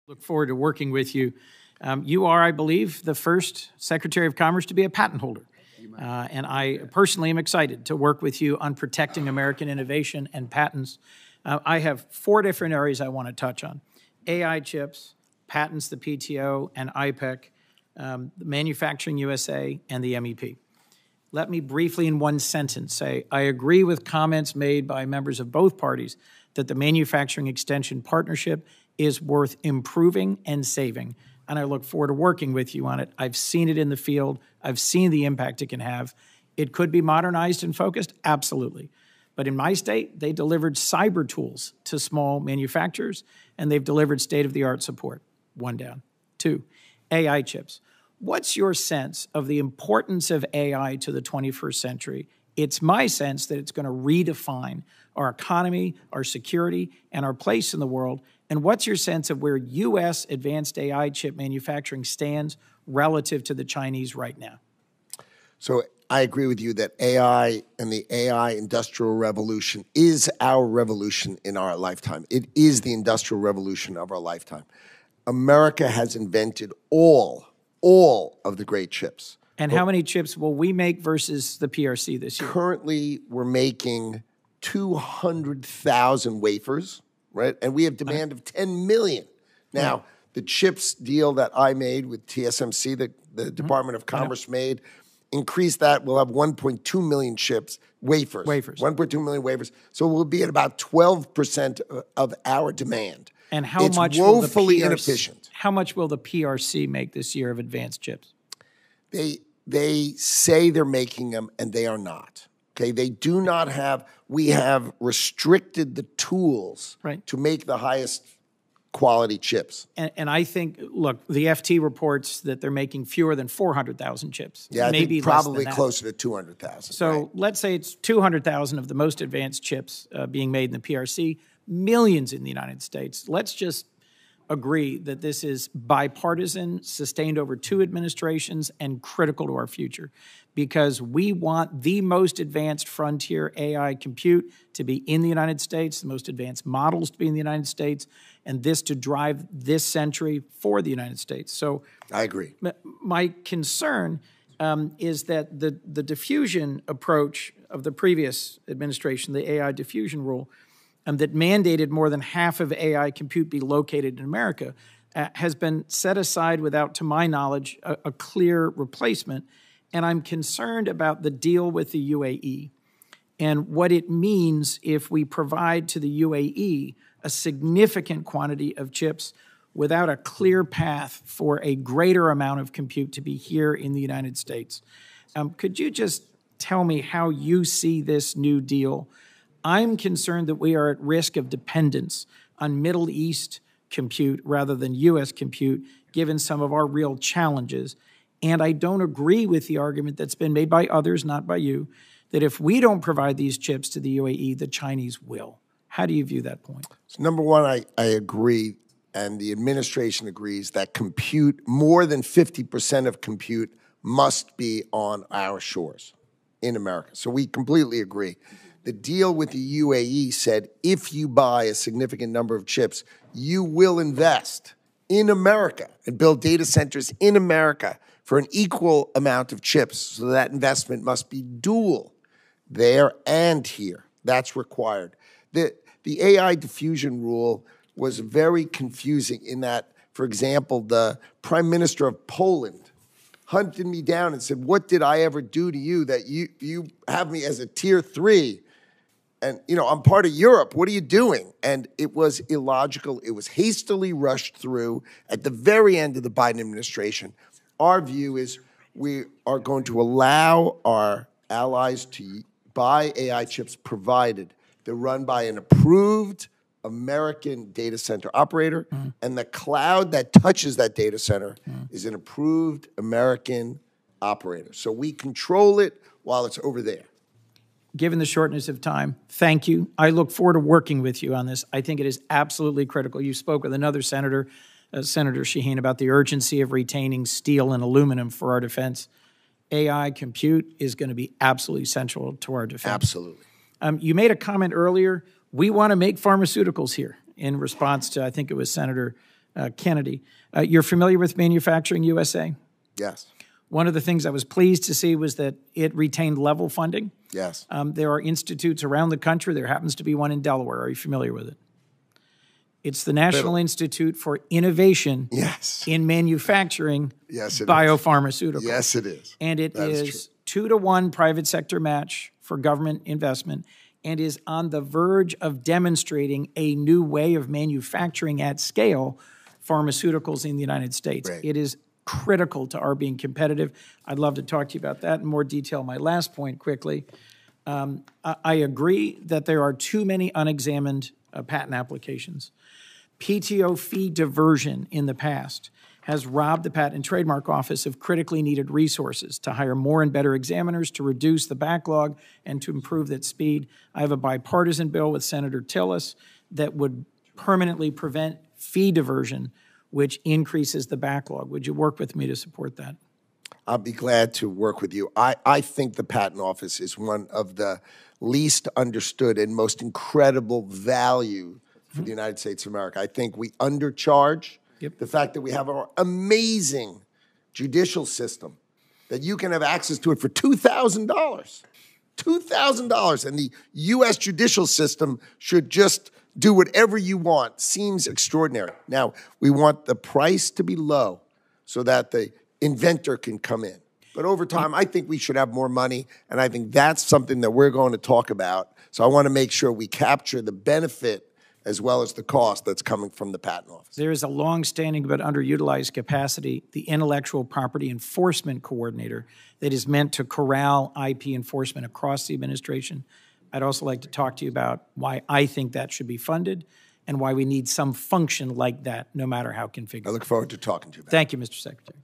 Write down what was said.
Look forward to working with you. You are, I believe, the first Secretary of Commerce to be a patent holder. And I personally am excited to work with you on protecting American innovation and patents. I have 4 different areas I want to touch on: AI chips, patents, the PTO, and IPEC, Manufacturing USA, and the MEP. Let me briefly, in one sentence, say I agree with comments made by members of both parties that the manufacturing extension partnership is worth improving and saving, and I look forward to working with you on it. I've seen it in the field. I've seen the impact it can have. It could be modernized and focused, absolutely. But in my state, they delivered cyber tools to small manufacturers, and they've delivered state-of-the-art support. 1 down. 2, AI chips. What's your sense of the importance of AI to the 21st century? It's my sense that it's going to redefine our economy, our security, and our place in the world. And what's your sense of where U.S. advanced AI chip manufacturing stands relative to the Chinese right now? So I agree with you that AI and the AI industrial revolution is our revolution in our lifetime. It is the industrial revolution of our lifetime. America has invented all of the great chips. And how many chips will we make versus the PRC this year? Currently, we're making 200,000 wafers, right? And we have demand of 10 million. Now, the chips deal that I made with TSMC, the Department of Commerce made, increase that. We'll have 1.2 million wafers. 1.2 million wafers. So we'll be at about 12% of our demand. And how it's much woefully inefficient. How much will the PRC make this year of advanced chips? They say they're making them, and they are not. Okay, they do not have. We have restricted the tools to make the highest quality chips. And I think, look, the FT reports that they're making fewer than 400,000 chips. Yeah, maybe probably closer to 200,000. So let's say it's 200,000 of the most advanced chips being made in the PRC, millions in the United States. Let's just agree that this is bipartisan, sustained over 2 administrations, and critical to our future, because we want the most advanced frontier AI compute to be in the United States, the most advanced models to be in the United States, and this to drive this century for the United States. So I agree. My concern is that the diffusion approach of the previous administration, the AI diffusion rule, that mandated more than half of AI compute be located in America, has been set aside without, to my knowledge, a clear replacement. And I'm concerned about the deal with the UAE and what it means if we provide to the UAE a significant quantity of chips without a clear path for a greater amount of compute to be here in the United States. Could you just tell me how you see this new deal? I'm concerned that we are at risk of dependence on Middle East compute rather than U.S. compute, given some of our real challenges. And I don't agree with the argument that's been made by others, not by you, that if we don't provide these chips to the UAE, the Chinese will. How do you view that point? So number one, I agree, and the administration agrees that compute, more than 50% of compute must be on our shores in America. So we completely agree. The deal with the UAE said if you buy a significant number of chips, you will invest in America and build data centers in America for an equal amount of chips. So that investment must be dual there and here. That's required. The AI diffusion rule was very confusing in that, for example, the Prime Minister of Poland hunted me down and said, "What did I ever do to you that you have me as a tier 3? And, you know, I'm part of Europe. What are you doing?" And it was illogical. It was hastily rushed through at the very end of the Biden administration. Our view is we are going to allow our allies to buy AI chips provided they're run by an approved American data center operator, and the cloud that touches that data center is an approved American operator. So we control it while it's over there. Given the shortness of time, thank you. I look forward to working with you on this. I think it is absolutely critical. You spoke with another senator, Senator Shaheen, about the urgency of retaining steel and aluminum for our defense. AI compute is going to be absolutely central to our defense. Absolutely. You made a comment earlier. We want to make pharmaceuticals here in response to, I think it was Senator Kennedy. You're familiar with Manufacturing USA? Yes. One of the things I was pleased to see was that it retained level funding. Yes. There are institutes around the country. There happens to be one in Delaware. Are you familiar with it? It's the National Institute for Innovation in Manufacturing Biopharmaceuticals. Yes, it is. And it is 2-to-1 private sector match for government investment and is on the verge of demonstrating a new way of manufacturing at scale pharmaceuticals in the United States. Right. It is critical to our being competitive. I'd love to talk to you about that in more detail. My last point quickly. I agree that there are too many unexamined patent applications. PTO fee diversion in the past has robbed the Patent and Trademark Office of critically needed resources to hire more and better examiners, to reduce the backlog, and to improve that speed. I have a bipartisan bill with Senator Tillis that would permanently prevent fee diversion, which increases the backlog. Would you work with me to support that? I'll be glad to work with you. I think the Patent Office is one of the least understood and most incredible value for the United States of America. I think we undercharge. The fact that we have our amazing judicial system, that you can have access to it for $2,000. $2,000. And the U.S. judicial system should just do whatever you want. Seems extraordinary. Now, we want the price to be low so that the inventor can come in. But over time, I think we should have more money, and I think that's something that we're going to talk about. So I want to make sure we capture the benefit as well as the cost that's coming from the Patent Office. There is a long-standing but underutilized capacity, the Intellectual Property Enforcement Coordinator, that is meant to corral IP enforcement across the administration. I'd also like to talk to you about why I think that should be funded and why we need some function like that, no matter how configured. I look forward to talking to you about it. Thank you, Mr. Secretary.